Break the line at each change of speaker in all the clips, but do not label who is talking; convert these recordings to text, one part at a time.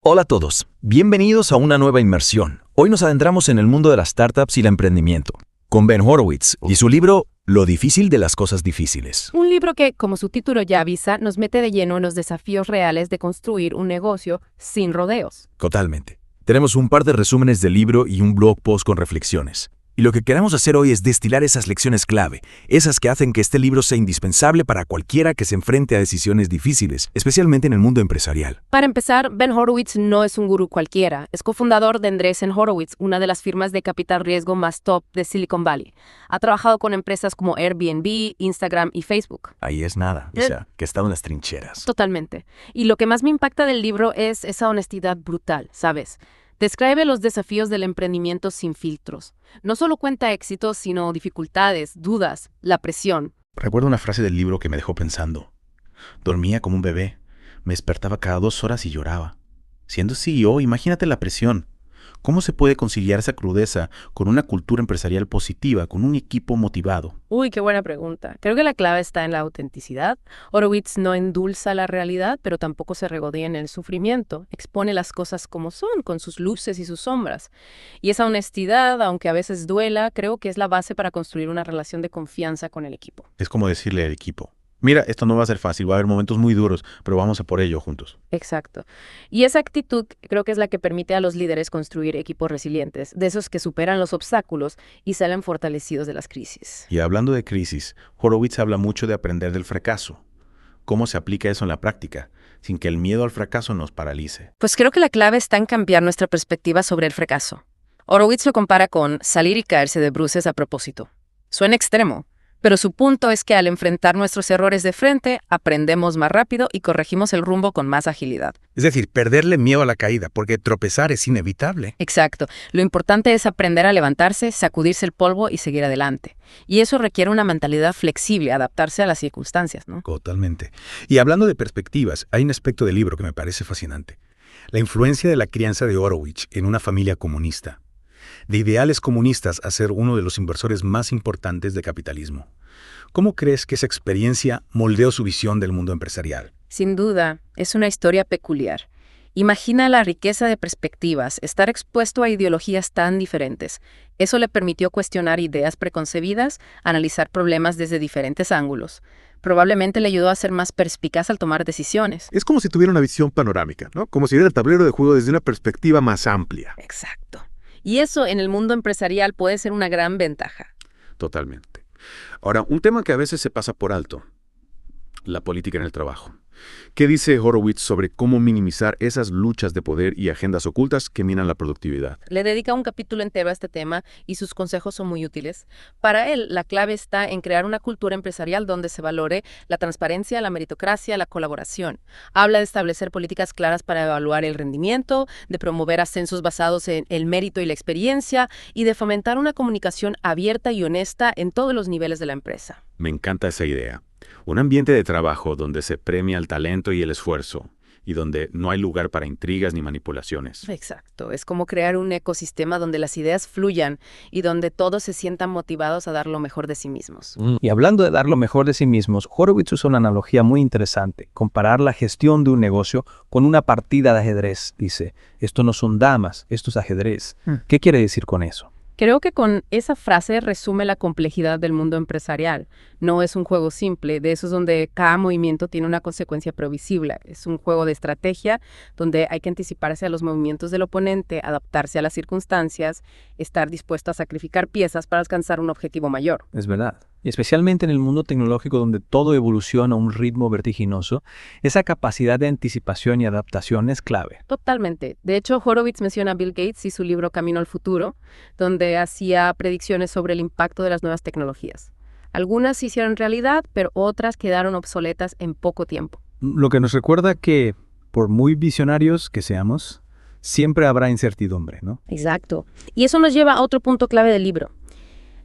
Hola a todos, bienvenidos a una nueva inmersión. Hoy nos adentramos en el mundo de las startups y el emprendimiento, con Ben Horowitz y su libro Lo difícil de las cosas difíciles.
Un libro que, como su título ya avisa, nos mete de lleno en los desafíos reales de construir un negocio sin rodeos.
Totalmente. Tenemos un par de resúmenes del libro y un blog post con reflexiones. Y lo que queremos hacer hoy es destilar esas lecciones clave, esas que hacen que este libro sea indispensable para cualquiera que se enfrente a decisiones difíciles, especialmente en el mundo empresarial.
Para empezar, Ben Horowitz no es un gurú cualquiera. Es cofundador de Andreessen Horowitz, una de las firmas de capital riesgo más top de Silicon Valley. Ha trabajado con empresas como Airbnb, Instagram y Facebook.
Ahí es nada, o sea, que ha estado en las trincheras.
Totalmente. Y lo que más me impacta del libro es esa honestidad brutal, ¿sabes? Describe los desafíos del emprendimiento sin filtros. No solo cuenta éxitos, sino dificultades, dudas, la presión.
Recuerdo una frase del libro que me dejó pensando. Dormía como un bebé, me despertaba cada 2 horas y lloraba. Siendo CEO, imagínate la presión. ¿Cómo se puede conciliar esa crudeza con una cultura empresarial positiva, con un equipo motivado?
Uy, qué buena pregunta. Creo que la clave está en la autenticidad. Horowitz no endulza la realidad, pero tampoco se regodea en el sufrimiento. Expone las cosas como son, con sus luces y sus sombras. Y esa honestidad, aunque a veces duela, creo que es la base para construir una relación de confianza con el equipo.
Es como decirle al equipo, mira, esto no va a ser fácil, va a haber momentos muy duros, pero vamos a por ello juntos.
Exacto. Y esa actitud creo que es la que permite a los líderes construir equipos resilientes, de esos que superan los obstáculos y salen fortalecidos de las crisis.
Y hablando de crisis, Horowitz habla mucho de aprender del fracaso. ¿Cómo se aplica eso en la práctica, sin que el miedo al fracaso nos paralice?
Pues creo que la clave está en cambiar nuestra perspectiva sobre el fracaso. Horowitz lo compara con salir y caerse de bruces a propósito. Suena extremo, pero su punto es que al enfrentar nuestros errores de frente, aprendemos más rápido y corregimos el rumbo con más agilidad.
Es decir, perderle miedo a la caída, porque tropezar es inevitable.
Exacto. Lo importante es aprender a levantarse, sacudirse el polvo y seguir adelante. Y eso requiere una mentalidad flexible, adaptarse a las circunstancias, ¿no?
Totalmente. Y hablando de perspectivas, hay un aspecto del libro que me parece fascinante. La influencia de la crianza de Horowitz en una familia comunista. De ideales comunistas a ser uno de los inversores más importantes de capitalismo. ¿Cómo crees que esa experiencia moldeó su visión del mundo empresarial?
Sin duda, es una historia peculiar. Imagina la riqueza de perspectivas, estar expuesto a ideologías tan diferentes. Eso le permitió cuestionar ideas preconcebidas, analizar problemas desde diferentes ángulos. Probablemente le ayudó a ser más perspicaz al tomar decisiones.
Es como si tuviera una visión panorámica, ¿no? Como si viera el tablero de juego desde una perspectiva más amplia.
Exacto. Y eso en el mundo empresarial puede ser una gran ventaja.
Totalmente. Ahora, un tema que a veces se pasa por alto, la política en el trabajo. ¿Qué dice Horowitz sobre cómo minimizar esas luchas de poder y agendas ocultas que minan la productividad?
Le dedica un capítulo entero a este tema y sus consejos son muy útiles. Para él, la clave está en crear una cultura empresarial donde se valore la transparencia, la meritocracia, la colaboración. Habla de establecer políticas claras para evaluar el rendimiento, de promover ascensos basados en el mérito y la experiencia y de fomentar una comunicación abierta y honesta en todos los niveles de la empresa.
Me encanta esa idea. Un ambiente de trabajo donde se premia el talento y el esfuerzo, y donde no hay lugar para intrigas ni manipulaciones.
Exacto. Es como crear un ecosistema donde las ideas fluyan y donde todos se sientan motivados a dar lo mejor de sí mismos.
Y hablando de dar lo mejor de sí mismos, Horowitz usa una analogía muy interesante, comparar la gestión de un negocio con una partida de ajedrez. Dice, esto no son damas, esto es ajedrez. ¿Qué quiere decir con eso?
Creo que con esa frase resume la complejidad del mundo empresarial. No es un juego simple, de esos donde cada movimiento tiene una consecuencia previsible. Es un juego de estrategia donde hay que anticiparse a los movimientos del oponente, adaptarse a las circunstancias, estar dispuesto a sacrificar piezas para alcanzar un objetivo mayor.
Es verdad. Y especialmente en el mundo tecnológico donde todo evoluciona a un ritmo vertiginoso, esa capacidad de anticipación y adaptación es clave.
Totalmente. De hecho, Horowitz menciona a Bill Gates y su libro Camino al Futuro, donde hacía predicciones sobre el impacto de las nuevas tecnologías. Algunas se hicieron realidad, pero otras quedaron obsoletas en poco tiempo.
Lo que nos recuerda que, por muy visionarios que seamos, siempre habrá incertidumbre, ¿no?
Exacto. Y eso nos lleva a otro punto clave del libro.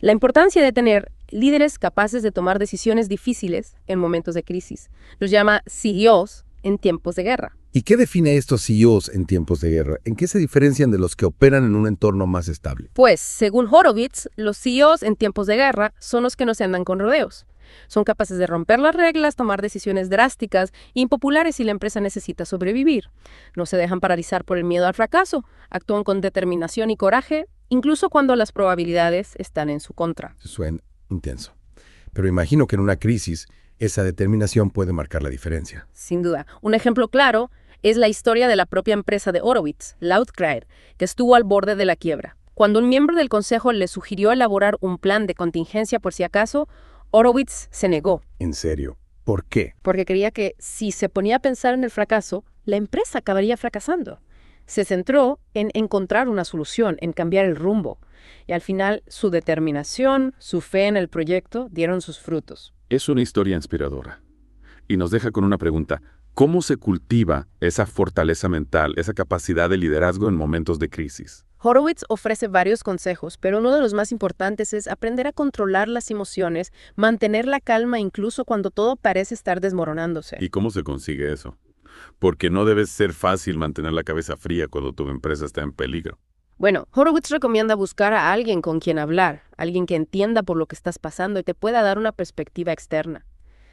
La importancia de tener líderes capaces de tomar decisiones difíciles en momentos de crisis. Los llama CEOs en tiempos de guerra.
¿Y qué define a estos CEOs en tiempos de guerra? ¿En qué se diferencian de los que operan en un entorno más estable?
Pues, según Horowitz, los CEOs en tiempos de guerra son los que no se andan con rodeos. Son capaces de romper las reglas, tomar decisiones drásticas e impopulares si la empresa necesita sobrevivir. No se dejan paralizar por el miedo al fracaso, actúan con determinación y coraje, incluso cuando las probabilidades están en su contra.
Suena intenso. Pero imagino que en una crisis, esa determinación puede marcar la diferencia.
Sin duda. Un ejemplo claro es la historia de la propia empresa de Horowitz, Loudcryer, que estuvo al borde de la quiebra. Cuando un miembro del consejo le sugirió elaborar un plan de contingencia por si acaso, Horowitz se negó.
¿En serio? ¿Por qué?
Porque creía que si se ponía a pensar en el fracaso, la empresa acabaría fracasando. Se centró en encontrar una solución, en cambiar el rumbo. Y al final, su determinación, su fe en el proyecto dieron sus frutos.
Es una historia inspiradora. Y nos deja con una pregunta. ¿Cómo se cultiva esa fortaleza mental, esa capacidad de liderazgo en momentos de crisis?
Horowitz ofrece varios consejos, pero uno de los más importantes es aprender a controlar las emociones, mantener la calma incluso cuando todo parece estar desmoronándose.
¿Y cómo se consigue eso? Porque no debe ser fácil mantener la cabeza fría cuando tu empresa está en peligro.
Bueno, Horowitz recomienda buscar a alguien con quien hablar, alguien que entienda por lo que estás pasando y te pueda dar una perspectiva externa.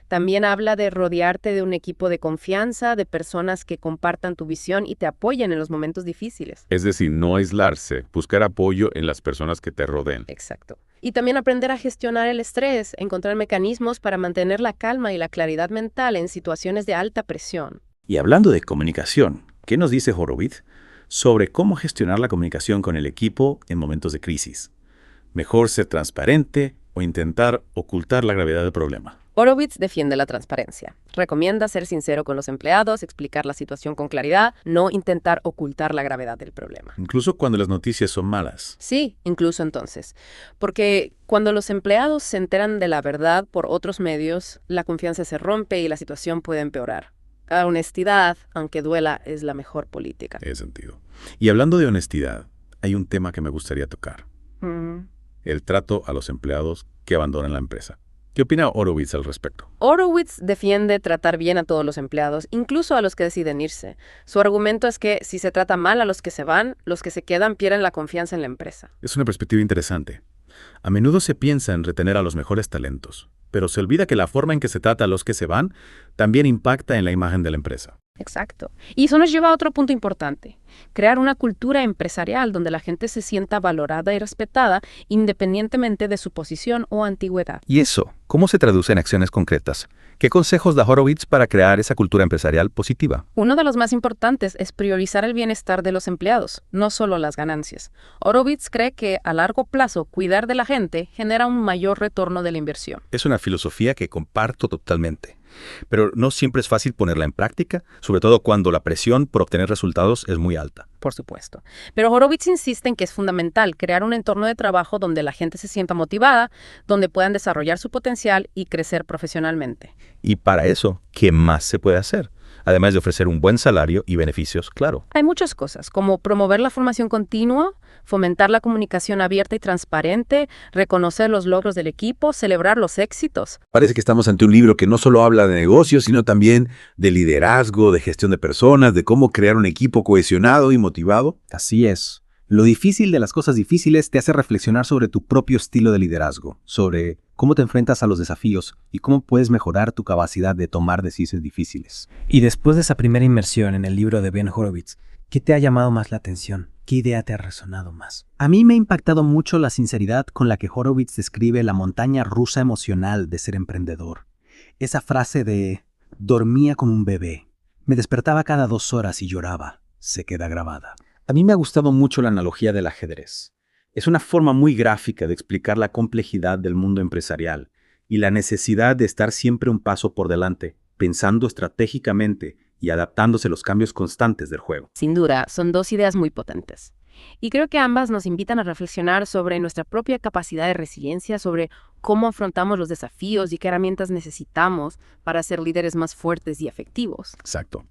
También habla de rodearte de un equipo de confianza, de personas que compartan tu visión y te apoyen en los momentos difíciles.
Es decir, no aislarse, buscar apoyo en las personas que te rodeen.
Exacto. Y también aprender a gestionar el estrés, encontrar mecanismos para mantener la calma y la claridad mental en situaciones de alta presión.
Y hablando de comunicación, ¿qué nos dice Horowitz sobre cómo gestionar la comunicación con el equipo en momentos de crisis? ¿Mejor ser transparente o intentar ocultar la gravedad del problema?
Horowitz defiende la transparencia. Recomienda ser sincero con los empleados, explicar la situación con claridad, no intentar ocultar la gravedad del problema.
Incluso cuando las noticias son malas.
Sí, incluso entonces. Porque cuando los empleados se enteran de la verdad por otros medios, la confianza se rompe y la situación puede empeorar. La honestidad, aunque duela, es la mejor política.
Tiene sentido. Y hablando de honestidad, hay un tema que me gustaría tocar.
Mm.
El trato a los empleados que abandonan la empresa. ¿Qué opina Horowitz al respecto?
Horowitz defiende tratar bien a todos los empleados, incluso a los que deciden irse. Su argumento es que si se trata mal a los que se van, los que se quedan pierden la confianza en la empresa.
Es una perspectiva interesante. A menudo se piensa en retener a los mejores talentos, pero se olvida que la forma en que se trata a los que se van también impacta en la imagen de la empresa.
Exacto. Y eso nos lleva a otro punto importante. Crear una cultura empresarial donde la gente se sienta valorada y respetada independientemente de su posición o antigüedad.
¿Y eso cómo se traduce en acciones concretas? ¿Qué consejos da Horowitz para crear esa cultura empresarial positiva?
Uno de los más importantes es priorizar el bienestar de los empleados, no solo las ganancias. Horowitz cree que a largo plazo cuidar de la gente genera un mayor retorno de la inversión.
Es una filosofía que comparto totalmente. Pero no siempre es fácil ponerla en práctica, sobre todo cuando la presión por obtener resultados es muy alta.
Por supuesto. Pero Horowitz insiste en que es fundamental crear un entorno de trabajo donde la gente se sienta motivada, donde puedan desarrollar su potencial y crecer profesionalmente.
Y para eso, ¿qué más se puede hacer? Además de ofrecer un buen salario y beneficios, claro.
Hay muchas cosas, como promover la formación continua, fomentar la comunicación abierta y transparente, reconocer los logros del equipo, celebrar los éxitos.
Parece que estamos ante un libro que no solo habla de negocios, sino también de liderazgo, de gestión de personas, de cómo crear un equipo cohesionado y motivado.
Así es. Lo difícil de las cosas difíciles te hace reflexionar sobre tu propio estilo de liderazgo, sobre cómo te enfrentas a los desafíos y cómo puedes mejorar tu capacidad de tomar decisiones difíciles.
Y después de esa primera inmersión en el libro de Ben Horowitz, ¿qué te ha llamado más la atención? ¿Qué idea te ha resonado más? A mí me ha impactado mucho la sinceridad con la que Horowitz describe la montaña rusa emocional de ser emprendedor. Esa frase de dormía como un bebé, me despertaba cada 2 horas y lloraba, se queda grabada.
A mí me ha gustado mucho la analogía del ajedrez. Es una forma muy gráfica de explicar la complejidad del mundo empresarial y la necesidad de estar siempre un paso por delante, pensando estratégicamente y adaptándose a los cambios constantes del juego.
Sin duda, son dos ideas muy potentes. Y creo que ambas nos invitan a reflexionar sobre nuestra propia capacidad de resiliencia, sobre cómo afrontamos los desafíos y qué herramientas necesitamos para ser líderes más fuertes y efectivos.
Exacto.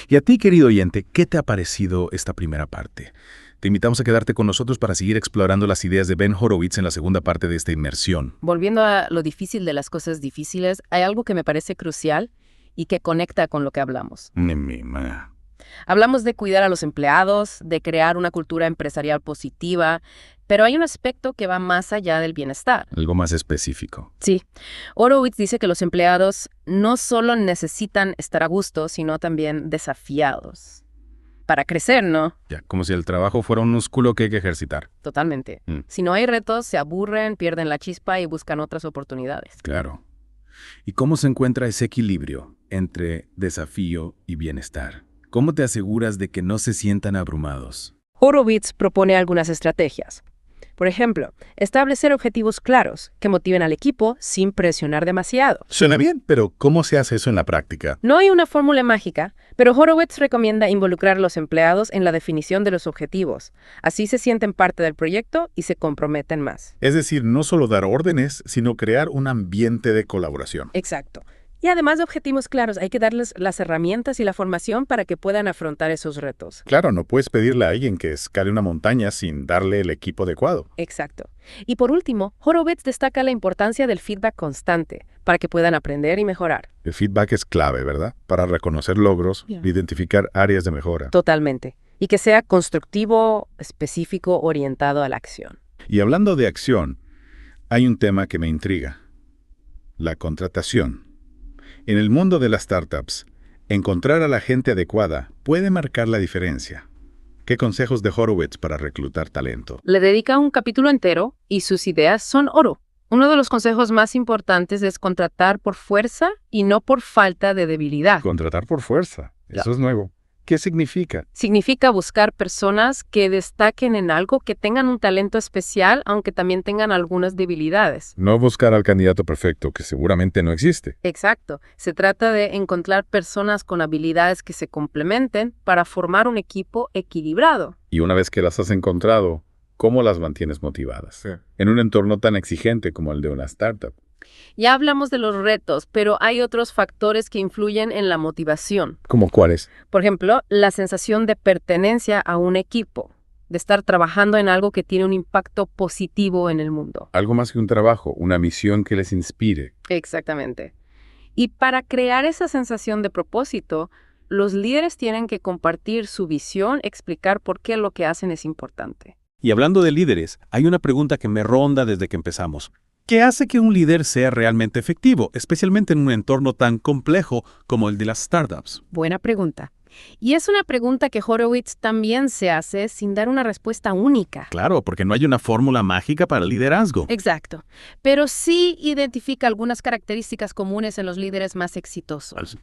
Y a ti, querido oyente, ¿qué te ha parecido esta primera parte? Te invitamos a quedarte con nosotros para seguir explorando las ideas de Ben Horowitz en la segunda parte de esta inmersión.
Volviendo a lo difícil de las cosas difíciles, hay algo que me parece crucial y que conecta con lo que hablamos. Hablamos de cuidar a los empleados, de crear una cultura empresarial positiva, Pero hay un aspecto que va más allá del bienestar.
Algo más específico.
Sí, Horowitz dice que los empleados no solo necesitan estar a gusto, sino también desafiados. Para crecer, ¿no?
Ya, como si el trabajo fuera un músculo que hay que ejercitar.
Totalmente.
Mm.
Si no hay retos, se aburren, pierden la chispa y buscan otras oportunidades.
Claro. ¿Y cómo se encuentra ese equilibrio entre desafío y bienestar? ¿Cómo te aseguras de que no se sientan abrumados?
Horowitz propone algunas estrategias. Por ejemplo, establecer objetivos claros que motiven al equipo sin presionar demasiado.
Suena bien, pero ¿cómo se hace eso en la práctica?
No hay una fórmula mágica, pero Horowitz recomienda involucrar a los empleados en la definición de los objetivos. Así se sienten parte del proyecto y se comprometen más.
Es decir, no solo dar órdenes, sino crear un ambiente de colaboración.
Exacto. Y además de objetivos claros, hay que darles las herramientas y la formación para que puedan afrontar esos retos.
Claro, no puedes pedirle a alguien que escale una montaña sin darle el equipo adecuado.
Exacto. Y por último, Horowitz destaca la importancia del feedback constante para que puedan aprender y mejorar.
El feedback es clave, ¿verdad? Para reconocer logros, identificar áreas de mejora.
Totalmente. Y que sea constructivo, específico, orientado a la acción.
Y hablando de acción, hay un tema que me intriga. La contratación. En el mundo de las startups, encontrar a la gente adecuada puede marcar la diferencia. ¿Qué consejos de Horowitz para reclutar talento?
Le dedica un capítulo entero y sus ideas son oro. Uno de los consejos más importantes es contratar por fuerza y no por falta de debilidad.
Contratar por fuerza. Eso es nuevo. ¿Qué significa?
Significa buscar personas que destaquen en algo, que tengan un talento especial, aunque también tengan algunas debilidades.
No buscar al candidato perfecto, que seguramente no existe.
Exacto. Se trata de encontrar personas con habilidades que se complementen para formar un equipo equilibrado.
Y una vez que las has encontrado, ¿cómo las mantienes motivadas? En un entorno tan exigente como el de una startup.
Ya hablamos de los retos, pero hay otros factores que influyen en la motivación.
¿Cómo cuáles?
Por ejemplo, la sensación de pertenencia a un equipo, de estar trabajando en algo que tiene un impacto positivo en el mundo.
Algo más que un trabajo, una misión que les inspire.
Exactamente. Y para crear esa sensación de propósito, los líderes tienen que compartir su visión, explicar por qué lo que hacen es importante.
Y hablando de líderes, hay una pregunta que me ronda desde que empezamos. ¿Qué hace que un líder sea realmente efectivo, especialmente en un entorno tan complejo como el de las startups?
Buena pregunta. Y es una pregunta que Horowitz también se hace sin dar una respuesta única.
Claro, porque no hay una fórmula mágica para el liderazgo.
Exacto. Pero sí identifica algunas características comunes en los líderes más exitosos.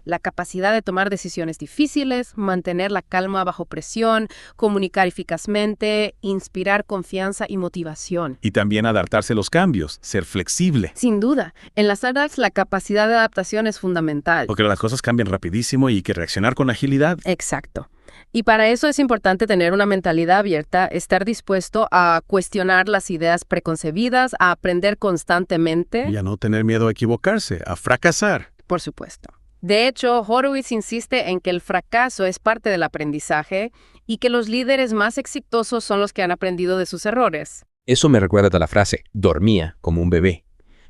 La capacidad de tomar decisiones difíciles, mantener la calma bajo presión, comunicar eficazmente, inspirar confianza y motivación.
Y también adaptarse a los cambios, ser flexible.
Sin duda. En las startups la capacidad de adaptación es fundamental.
Porque las cosas cambian rapidísimo y hay que reaccionar con agilidad.
Exacto. Y para eso es importante tener una mentalidad abierta, estar dispuesto a cuestionar las ideas preconcebidas, a aprender constantemente.
Y a no tener miedo a equivocarse, a fracasar.
Por supuesto. De hecho, Horowitz insiste en que el fracaso es parte del aprendizaje y que los líderes más exitosos son los que han aprendido de sus errores.
Eso me recuerda a la frase, dormía como un bebé.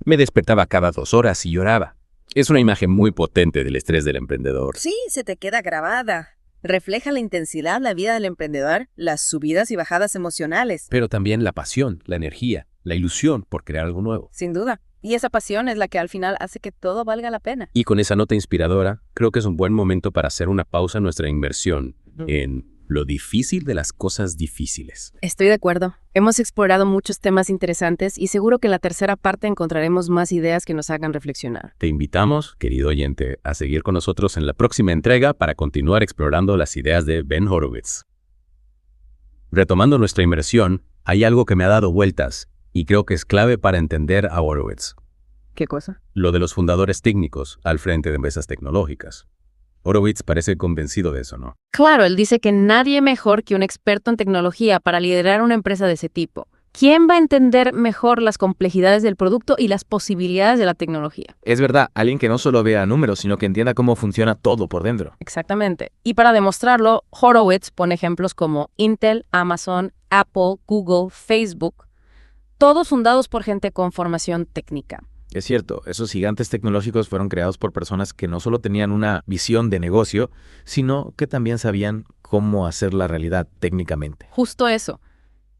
Me despertaba cada 2 horas y lloraba. Es una imagen muy potente del estrés del emprendedor.
Sí, se te queda grabada. Refleja la intensidad de la vida del emprendedor, las subidas y bajadas emocionales.
Pero también la pasión, la energía, la ilusión por crear algo nuevo.
Sin duda. Y esa pasión es la que al final hace que todo valga la pena.
Y con esa nota inspiradora, creo que es un buen momento para hacer una pausa en nuestra inversión en lo difícil de las cosas difíciles.
Estoy de acuerdo. Hemos explorado muchos temas interesantes y seguro que en la tercera parte encontraremos más ideas que nos hagan reflexionar.
Te invitamos, querido oyente, a seguir con nosotros en la próxima entrega para continuar explorando las ideas de Ben Horowitz. Retomando nuestra inmersión, hay algo que me ha dado vueltas y creo que es clave para entender a Horowitz.
¿Qué cosa?
Lo de los fundadores técnicos al frente de empresas tecnológicas. Horowitz parece convencido de eso, ¿no?
Claro, él dice que nadie mejor que un experto en tecnología para liderar una empresa de ese tipo. ¿Quién va a entender mejor las complejidades del producto y las posibilidades de la tecnología?
Es verdad, alguien que no solo vea números, sino que entienda cómo funciona todo por dentro.
Exactamente. Y para demostrarlo, Horowitz pone ejemplos como Intel, Amazon, Apple, Google, Facebook, todos fundados por gente con formación técnica.
Es cierto, esos gigantes tecnológicos fueron creados por personas que no solo tenían una visión de negocio, sino que también sabían cómo hacer la realidad técnicamente.
Justo eso.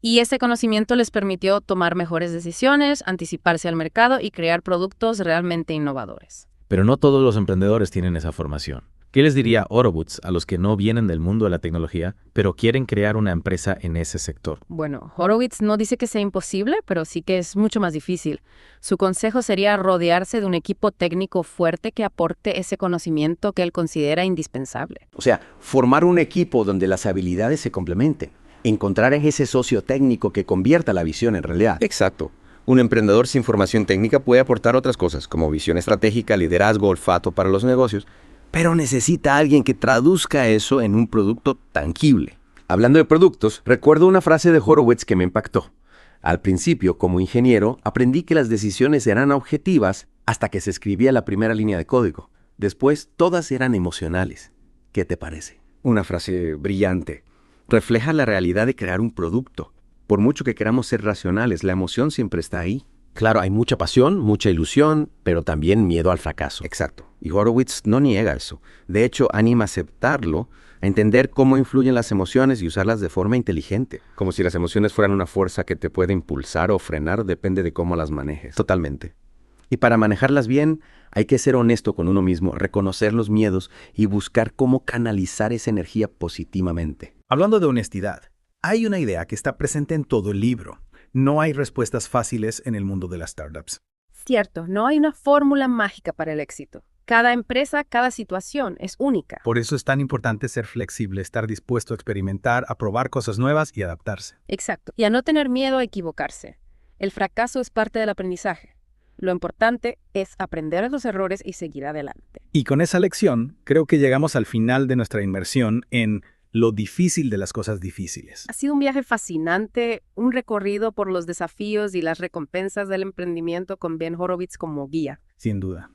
Y ese conocimiento les permitió tomar mejores decisiones, anticiparse al mercado y crear productos realmente innovadores.
Pero no todos los emprendedores tienen esa formación. ¿Qué les diría Horowitz a los que no vienen del mundo de la tecnología, pero quieren crear una empresa en ese sector?
Bueno, Horowitz no dice que sea imposible, pero sí que es mucho más difícil. Su consejo sería rodearse de un equipo técnico fuerte que aporte ese conocimiento que él considera indispensable.
O sea, formar un equipo donde las habilidades se complementen. Encontrar ese socio técnico que convierta la visión en realidad.
Exacto. Un emprendedor sin formación técnica puede aportar otras cosas, como visión estratégica, liderazgo, olfato para los negocios,
pero necesita a alguien que traduzca eso en un producto tangible.
Hablando de productos, recuerdo una frase de Horowitz que me impactó. Al principio, como ingeniero, aprendí que las decisiones eran objetivas hasta que se escribía la primera línea de código. Después, todas eran emocionales. ¿Qué te parece?
Una frase brillante. Refleja la realidad de crear un producto. Por mucho que queramos ser racionales, la emoción siempre está ahí.
Claro, hay mucha pasión, mucha ilusión, pero también miedo al fracaso.
Exacto. Y Horowitz no niega eso. De hecho, anima a aceptarlo, a entender cómo influyen las emociones y usarlas de forma inteligente.
Como si las emociones fueran una fuerza que te puede impulsar o frenar, depende de cómo las manejes.
Totalmente. Y para manejarlas bien, hay que ser honesto con uno mismo, reconocer los miedos y buscar cómo canalizar esa energía positivamente.
Hablando de honestidad, hay una idea que está presente en todo el libro. No hay respuestas fáciles en el mundo de las startups.
Cierto, no hay una fórmula mágica para el éxito. Cada empresa, cada situación es única.
Por eso es tan importante ser flexible, estar dispuesto a experimentar, a probar cosas nuevas y adaptarse.
Exacto. Y a no tener miedo a equivocarse. El fracaso es parte del aprendizaje. Lo importante es aprender de los errores y seguir adelante.
Y con esa lección, creo que llegamos al final de nuestra inmersión en lo difícil de las cosas difíciles.
Ha sido un viaje fascinante, un recorrido por los desafíos y las recompensas del emprendimiento con Ben Horowitz como guía.
Sin duda.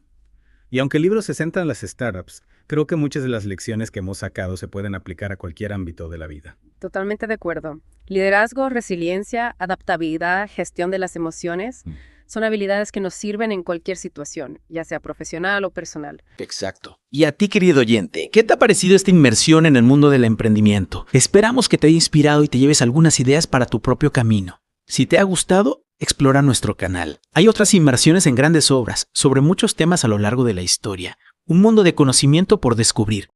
Y aunque el libro se centra en las startups, creo que muchas de las lecciones que hemos sacado se pueden aplicar a cualquier ámbito de la vida.
Totalmente de acuerdo. Liderazgo, resiliencia, adaptabilidad, gestión de las emociones son habilidades que nos sirven en cualquier situación, ya sea profesional o personal.
Exacto. Y a ti, querido oyente, ¿qué te ha parecido esta inmersión en el mundo del emprendimiento? Esperamos que te haya inspirado y te lleves algunas ideas para tu propio camino. Si te ha gustado, explora nuestro canal. Hay otras inmersiones en grandes obras sobre muchos temas a lo largo de la historia. Un mundo de conocimiento por descubrir.